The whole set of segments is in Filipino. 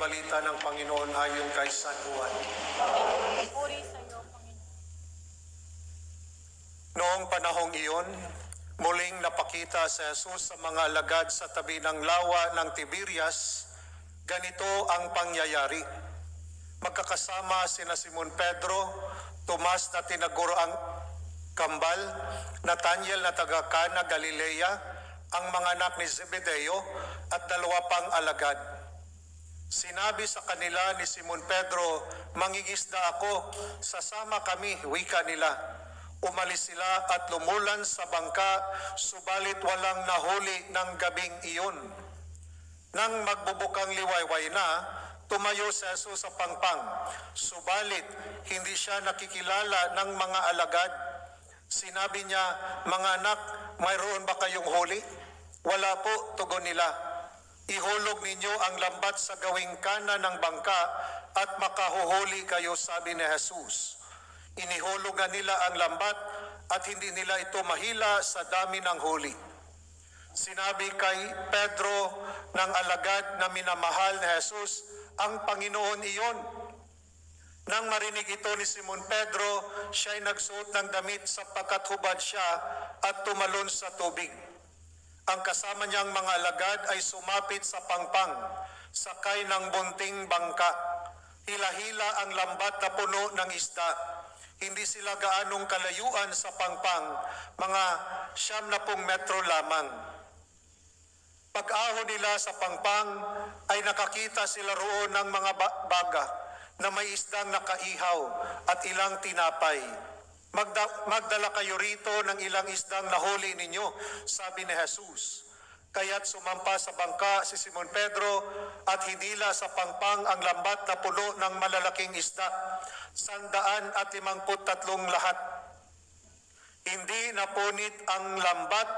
balita ng Panginoon ayon kay San Juan. Puri sa iyo, Panginoon. Noong panahong iyon, muling napakita si Jesus sa mga alagad sa tabi ng lawa ng Tiberias. Ganito ang pangyayari. Magkakasama sina Simon Pedro, Tomas na tinaguro ang kambal, Nathanael na taga Cana, Galilea, ang mga anak ni Zebedeo at dalawa pang alagad. Sinabi sa kanila ni Simon Pedro, "Mangingisda ako, sasama kami," wika nila. Umalis sila at lumulan sa bangka, subalit walang nahuli ng gabing iyon. Nang magbubukang liwayway na, tumayo si Jesus sa pangpang, subalit hindi siya nakikilala ng mga alagad. Sinabi niya, "Mga anak, mayroon ba kayong huli?" "Wala po," tugon nila. "Ihulog ninyo ang lambat sa gawing kanan ng bangka at makahuhuli kayo," sabi ni Jesus. Inihulog na nila ang lambat at hindi nila ito mahila sa dami ng huli. Sinabi kay Pedro ng alagad na minamahal ni Jesus, "Ang Panginoon iyon." Nang marinig ito ni Simon Pedro, siya'y nagsuot ng damit sapagkat hubad siya at tumalon sa tubig. Ang kasama niyang mga alagad ay sumapit sa pangpang, sakay ng bunting bangka. Hila-hila ang lambat na puno ng isda. Hindi sila gaanong kalayuan sa pangpang, mga 90 metro lamang. Pag-ahon nila sa pangpang ay nakakita sila roon ng mga baga na may isdang nakaihaw at ilang tinapay. Magdala kayo rito ng ilang isdang nahuli ninyo," sabi ni Jesus. Kaya't sumampa sa bangka si Simon Pedro at hinila sa pangpang ang lambat na puno ng malalaking isda, 153 lahat. Hindi napunit ang lambat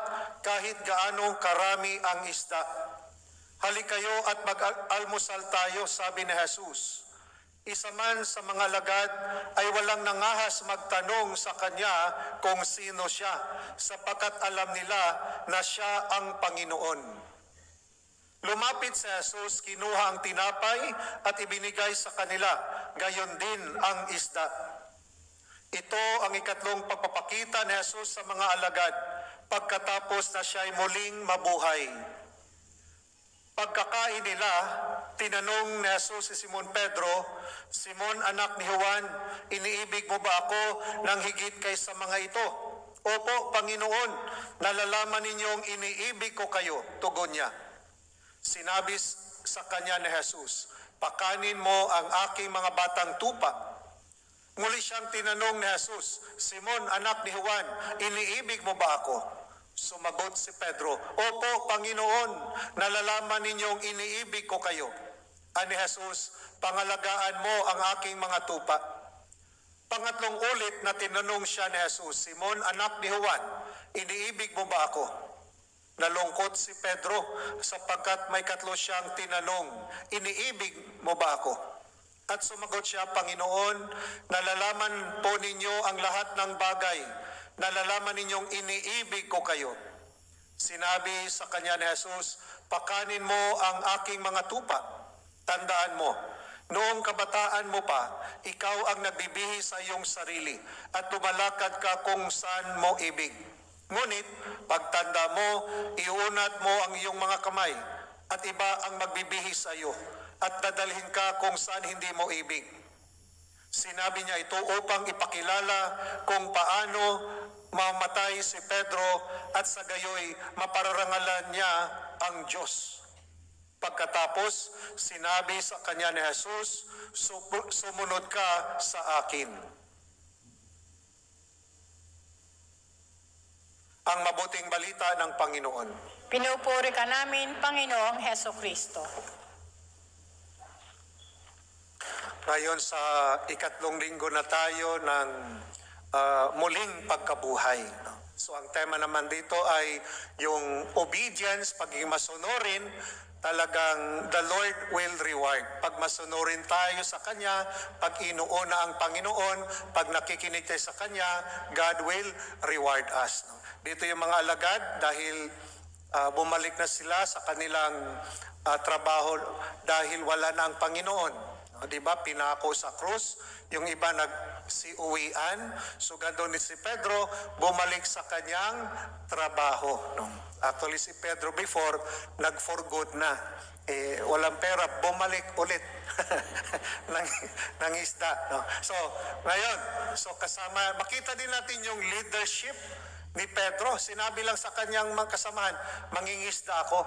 kahit gaano karami ang isda. "Halikayo at mag-almusal tayo," sabi ni Jesus. Isa man sa mga alagad ay walang nangahas magtanong sa kanya kung sino siya, sapagkat alam nila na siya ang Panginoon. Lumapit si Jesus, kinuha ang tinapay at ibinigay sa kanila, gayon din ang isda. Ito ang ikatlong pagpapakita ni Jesus sa mga alagad, pagkatapos na siya'y muling mabuhay. Pagkakain nila, tinanong ni Jesus si Simon Pedro, "Simon, anak ni Juan, iniibig mo ba ako ng higit kaysa mga ito?" "Opo, Panginoon, nalalaman ninyong iniibig ko kayo," tugon niya. Sinabi sa kanya ni Jesus, "Pakanin mo ang aking mga batang tupa." Muli siyang tinanong ni Jesus, "Simon, anak ni Juan, iniibig mo ba ako?" Sumagot si Pedro, "Opo, Panginoon, nalalaman ninyong iniibig ko kayo." Ani Jesus, "Pangalagaan mo ang aking mga tupa." Pangatlong ulit na tinanong siya ni Jesus, "Simon, anak ni Juan, iniibig mo ba ako?" Nalungkot si Pedro sapagkat may katlo siyang tinanong, "Iniibig mo ba ako?" At sumagot siya, "Panginoon, nalalaman po ninyo ang lahat ng bagay. Nalalaman ninyong iniibig ko kayo." Sinabi sa kanya ni Jesus, "Pakanin mo ang aking mga tupa. Tandaan mo, noong kabataan mo pa, ikaw ang nagbibihis sa iyong sarili at tumalakad ka kung saan mo ibig. Ngunit pagtanda mo, iunat mo ang iyong mga kamay at iba ang magbibihis sa iyo at dadalhin ka kung saan hindi mo ibig." Sinabi niya ito upang ipakilala kung paano mamatay si Pedro at sa gayoy mapararangalan niya ang Diyos. Pagkatapos, sinabi sa kanya ni Jesus, "Sumunod ka sa akin." Ang mabuting balita ng Panginoon. Pinupuri ka namin, Panginoong Hesukristo. Ngayon sa ikatlong linggo na tayo ng muling pagkabuhay. So ang tema naman dito ay yung obedience, pagiging masunurin, talagang the Lord will reward. Pag masunurin tayo sa Kanya, pag inuuna ang Panginoon, pag nakikinig tayo sa Kanya, God will reward us. Dito yung mga alagad dahil bumalik na sila sa kanilang trabaho dahil wala na ang Panginoon. Di ba? Pinako sa krus, yung iba nagsiuwian. So ganoon ni si Pedro, bumalik sa kanyang trabaho. No? Actually si Pedro before, nag-for good na. Walang pera, bumalik ulit ng isda. No? So, ngayon, kasama, makita din natin yung leadership ni Pedro. Sinabi lang sa kanyang mga kasamahan, mangingisda ako.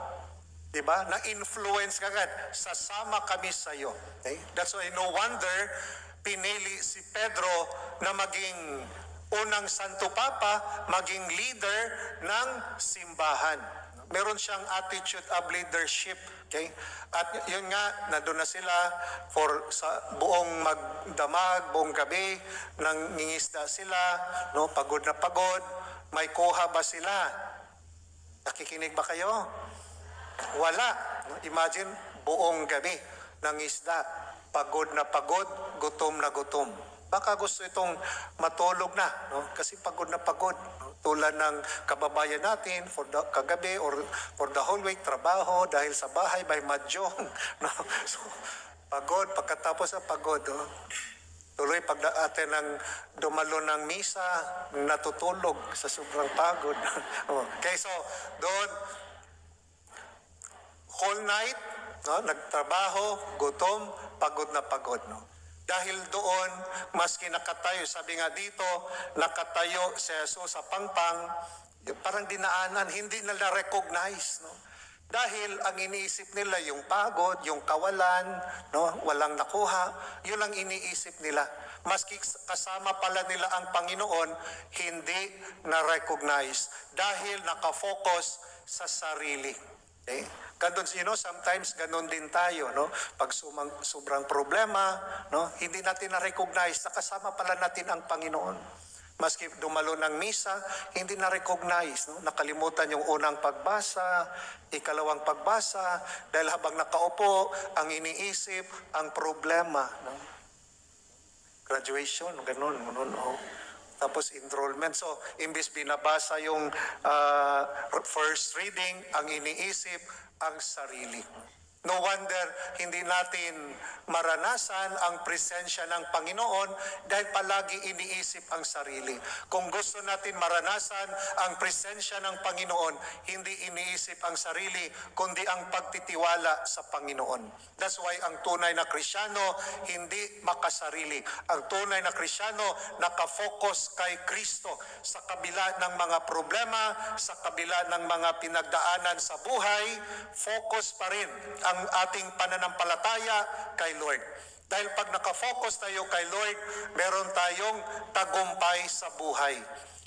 Diba? Na-influence kagad. Sasama kami sa iyo. Okay? That's why no wonder pinili si Pedro na maging unang Santo Papa, maging leader ng simbahan. Meron siyang attitude of leadership. Okay? At yun nga, nandun na sila sa buong magdamag, buong gabi, nangingisda sila, no? Pagod na pagod. May kuha ba sila? Nakikinig ba kayo? Wala. Imagine, buong gabi ng isda. Pagod na pagod, gutom na gutom. Baka gusto itong matulog na. No? Kasi pagod na pagod. No? Tulad ng kababayan natin for the kagabi or for the whole week, trabaho, dahil sa bahay may madyong. No? So, pagod. Pagkatapos ng pagod, no? Tuloy pag-aten ng dumalo ng misa, natutulog sa sobrang pagod. Okay, so doon, whole night, no, nagtrabaho, gutom, pagod na pagod. No? Dahil doon, maski nakatayo, sabi nga dito, nakatayo si Jesus sa pangpang, parang dinaanan, hindi nila recognize. No? Dahil ang iniisip nila yung pagod, yung kawalan, no, walang nakuha, yun ang iniisip nila. Maski kasama pala nila ang Panginoon, hindi na-recognize dahil nakafocus sa sarili. Okay? Ganun, sometimes ganun din tayo, no? Pag sobrang problema, no? Hindi natin na-recognize na kasama pala natin ang Panginoon. Maski dumalo ng misa, hindi na-recognize, no? Nakalimutan yung unang pagbasa, ikalawang pagbasa, dahil habang nakaupo, ang iniisip, ang problema, no? Graduation, ganun, oh. Tapos enrollment. So, imbis binabasa yung first reading, ang iniisip, ang sarili. No wonder hindi natin maranasan ang presensya ng Panginoon dahil palagi iniisip ang sarili. Kung gusto natin maranasan ang presensya ng Panginoon, hindi iniisip ang sarili, kundi ang pagtitiwala sa Panginoon. That's why ang tunay na Kristiyano hindi makasarili. Ang tunay na Kristiyano nakafocus kay Kristo sa kabila ng mga problema, sa kabila ng mga pinagdaanan sa buhay, focus pa rin ang ating pananampalataya kay Lord. Dahil pag nakafocus tayo kay Lord, meron tayong tagumpay sa buhay.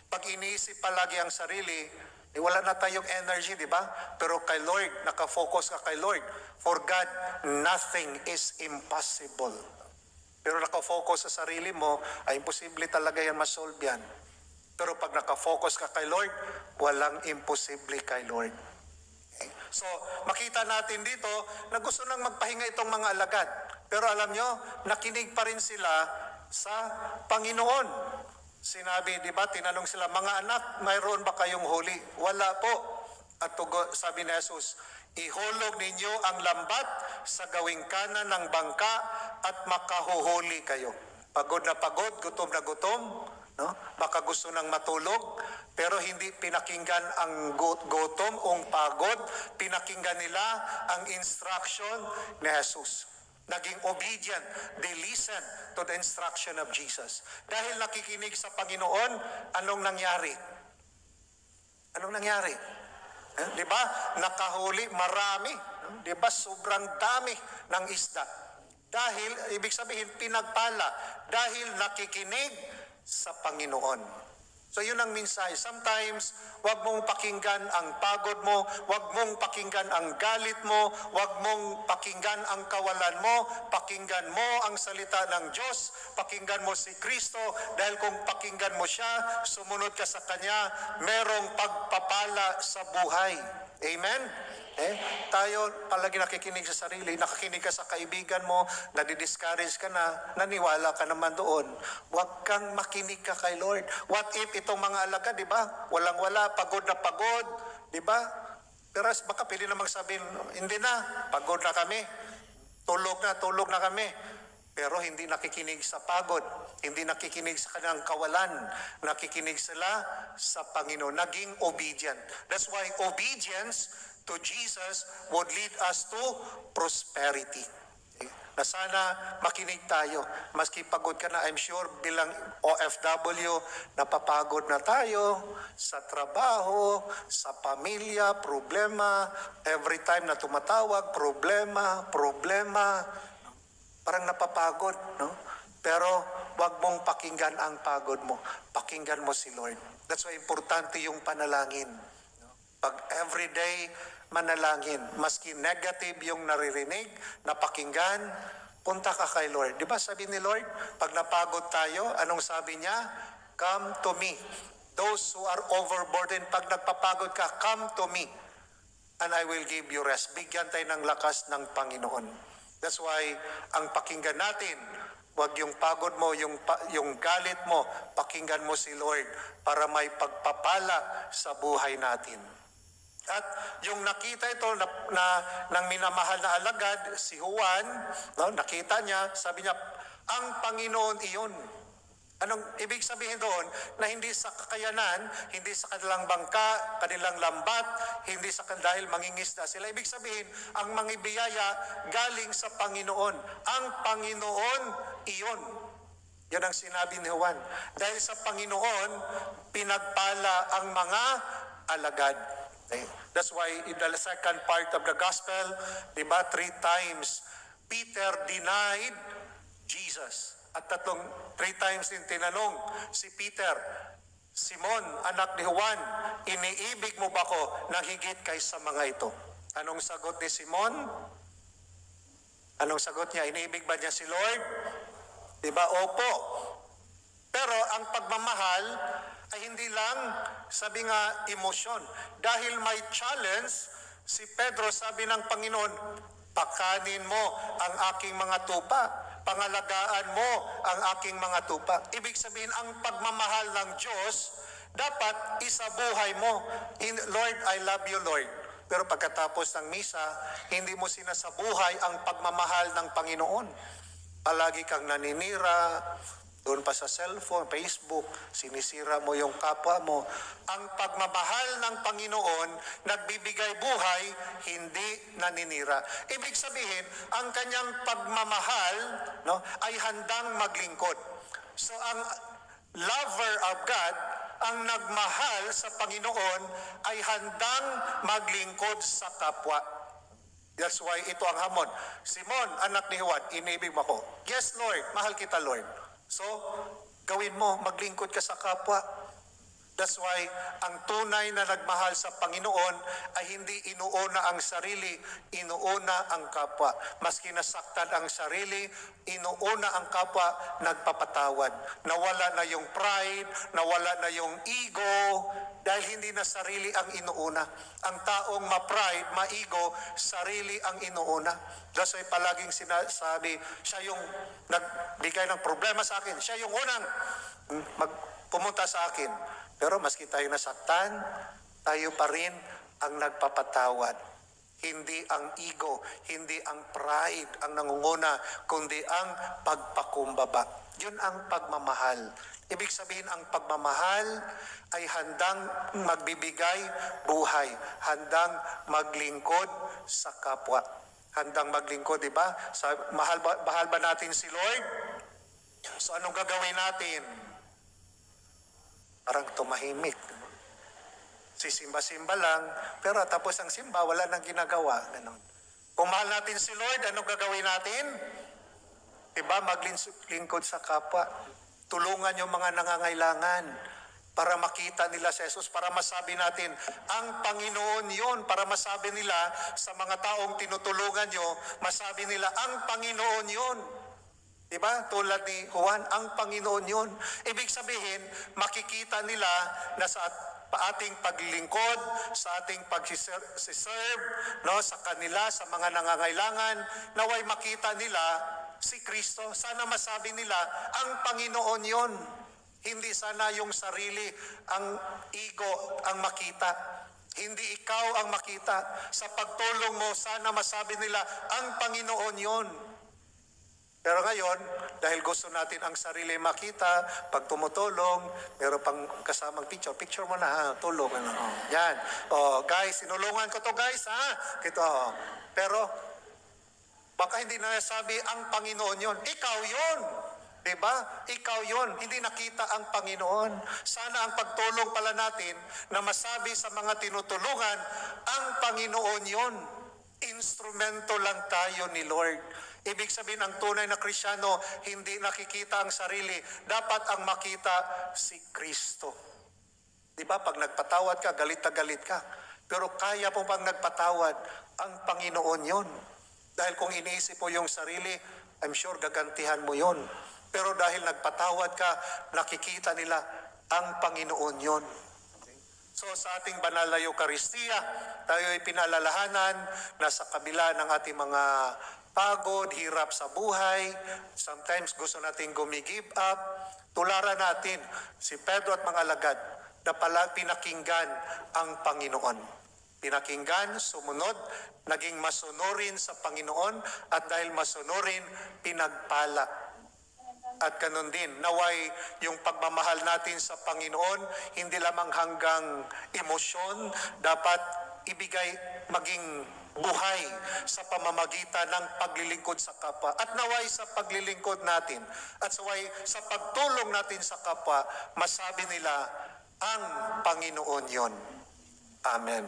Pag iniisip palagi ang sarili, wala na tayong energy, di ba? Pero kay Lord, nakafocus ka kay Lord. For God, nothing is impossible. Pero nakafocus sa sarili mo, ay imposible talaga yan masolve yan. Pero pag nakafocus ka kay Lord, walang imposible kay Lord. Okay? So, makita natin dito na gusto nang magpahinga itong mga alagad. Pero alam nyo, nakinig pa rin sila sa Panginoon. Sinabi, di ba, tinanong sila, mga anak, mayroon ba kayong huli? Wala po. At sabi ni Jesus, ihulog ninyo ang lambat sa gawing kanan ng bangka at makahuhuli kayo. Pagod na pagod, gutom na gutom, no? Baka gusto nang matulog, pero hindi pinakinggan ang gutom o pagod, pinakinggan nila ang instruction ni Jesus. Naging obedient, they listen to the instruction of Jesus. Dahil nakikinig sa Panginoon, anong nangyari? Anong nangyari? Di ba? Nakahuli, marami. Di ba? Sobrang dami ng isda. Dahil, ibig sabihin, pinagpala. Dahil nakikinig sa Panginoon. So yun ang mensahe. Sometimes, wag mong pakinggan ang pagod mo, wag mong pakinggan ang galit mo, wag mong pakinggan ang kawalan mo, pakinggan mo ang salita ng Diyos, pakinggan mo si Kristo, dahil kung pakinggan mo siya, sumunod ka sa Kanya, merong pagpapala sa buhay. Amen? Tayo palagi nakikinig sa sarili, nakikinig ka sa kaibigan mo, nadidiscourage ka na, naniwala ka naman doon. Huwag kang makinig ka kay Lord. What if itong mga alagad, di ba? Walang-wala, pagod na pagod, di ba? Pero baka pwede namang sabihin, hindi na, pagod na kami, tulog na kami. Pero hindi nakikinig sa pagod, hindi nakikinig sa kanilang kawalan, nakikinig sila sa Panginoon, naging obedient. That's why obedience to Jesus would lead us to prosperity. Okay? Na sana makinig tayo. Maski pagod ka na, I'm sure bilang OFW, napapagod na tayo sa trabaho, sa pamilya, problema. Every time na tumatawag, problema. Parang napapagod, no? Pero wag mong pakinggan ang pagod mo. Pakinggan mo si Lord. That's why importante yung panalangin. Pag everyday manalangin, maski negative yung naririnig, napakinggan, punta ka kay Lord. Di ba sabi ni Lord, pag napagod tayo, anong sabi niya? Come to me. Those who are overburdened, pag nagpapagod ka, come to me and I will give you rest. Bigyan tayo ng lakas ng Panginoon. That's why ang pakinggan natin, wag yung pagod mo, yung galit mo, pakinggan mo si Lord para may pagpapala sa buhay natin. At yung nakita ito ng minamahal na alagad, si Juan, no, nakita niya, sabi niya, ang Panginoon iyon. Anong ibig sabihin doon? Na hindi sa kakayanan, hindi sa kanilang bangka, kanilang lambat, hindi sa dahil mangingisda sila. Ibig sabihin, ang mga biyaya galing sa Panginoon. Ang Panginoon iyon. Yan ang sinabi ni Juan. Dahil sa Panginoon, pinagpala ang mga alagad. Okay? That's why in the second part of the gospel, di ba, 3 times, Peter denied Jesus. At 3 times din tinanong si Peter, Simon, anak ni Juan, iniibig mo ba ko ng higit kaysa mga ito? Anong sagot ni Simon? Anong sagot niya? Iniibig ba niya si Lord? Diba? Opo. Pero ang pagmamahal ay hindi lang, sabi nga, emosyon. Dahil may challenge, si Pedro sabi ng Panginoon, pakanin mo ang aking mga tupa. Pangalagaan mo ang aking mga tupa. Ibig sabihin, ang pagmamahal ng Diyos, dapat isabuhay mo. Lord, I love you, Lord. Pero pagkatapos ng misa, hindi mo sinasabuhay ang pagmamahal ng Panginoon. Palagi kang naninira, doon pa sa cellphone, Facebook, sinisira mo yung kapwa mo. Ang pagmamahal ng Panginoon, nagbibigay buhay, hindi naninira. Ibig sabihin, ang kanyang pagmamahal, no, ay handang maglingkod. So ang lover of God, ang nagmahal sa Panginoon, ay handang maglingkod sa kapwa. That's why ito ang hamon. Simon, anak ni Juan, inibig mo ako. Yes, Lord, mahal kita, Lord. So, gawin mo, maglingkod ka sa kapwa. That's why, ang tunay na nagmahal sa Panginoon ay hindi inuuna ang sarili, inuuna ang kapwa. Maski nasaktan ang sarili, inuuna ang kapwa, nagpapatawad. Nawala na yung pride, nawala na yung ego, dahil hindi na sarili ang inuuna. Ang taong ma-pride, ma-ego, sarili ang inuuna. That's why palaging sinasabi, siya yung nagbigay ng problema sa akin, siya yung unang pumunta sa akin. Pero maski tayo nasaktan, tayo pa rin ang nagpapatawad. Hindi ang ego, hindi ang pride ang nangunguna, kundi ang pagpakumbaba. Yun ang pagmamahal. Ibig sabihin, ang pagmamahal ay handang magbibigay buhay, handang maglingkod sa kapwa. Handang maglingkod, di ba? Mahal ba natin si Lord? So anong gagawin natin? Parang tumahimik. Sisimba-simba lang, pero tapos ang simba, wala nang ginagawa. Ganun. Kung mahal natin si Lord, anong gagawin natin? Diba, maglingkod sa kapwa. Tulungan yung mga nangangailangan para makita nila si Jesus, para masabi natin, ang Panginoon yon, para masabi nila sa mga taong tinutulungan nyo, masabi nila, ang Panginoon yon. Diba? Tulad ni Juan, ang Panginoon yun. Ibig sabihin, makikita nila na sa ating paglilingkod, sa ating pag-serve, no, sa kanila, sa mga nangangailangan, naway makita nila si Kristo. Sana masabi nila, ang Panginoon yun. Hindi sana yung sarili, ang ego, ang makita. Hindi ikaw ang makita. Sa pagtulong mo, sana masabi nila, ang Panginoon yon. Pero ngayon, dahil gusto natin ang sarili makita, pag tumutulong, meron pang kasamang picture. Picture mo na ha, tulong. Ano. Yan. Guys, sinulungan ko to guys ha. Ito. Pero, baka hindi na sabi ang Panginoon yon. Ikaw yon. Diba? Ikaw yon, hindi nakita ang Panginoon. Sana ang pagtulong pala natin na masabi sa mga tinutulungan, ang Panginoon yon. Instrumento lang tayo ni Lord. Ibig sabihin, ang tunay na Kristiyano, hindi nakikita ang sarili. Dapat ang makita si Kristo. Diba? Pag nagpatawad ka, galit na galit ka. Pero kaya po pang nagpatawad, ang Panginoon yon. Dahil kung iniisip mo yung sarili, I'm sure gagantihan mo yon. Pero dahil nagpatawad ka, nakikita nila ang Panginoon yon. So sa ating banal na Eucharistia, tayo ay pinalalahanan na sa kabila ng ating mga pagod, hirap sa buhay, sometimes gusto natin gumigive up, tularan natin si Pedro at mga alagad na pala pinakinggan ang Panginoon. Pinakinggan, sumunod, naging masunurin sa Panginoon at dahil masunurin, pinagpala. At ganun din, naway yung pagmamahal natin sa Panginoon, hindi lamang hanggang emosyon, dapat ibigay maging buhay sa pamamagitan ng paglilingkod sa kapwa. At naway sa paglilingkod natin, at naway sa pagtulong natin sa kapwa, masabi nila, ang Panginoon yon. Amen.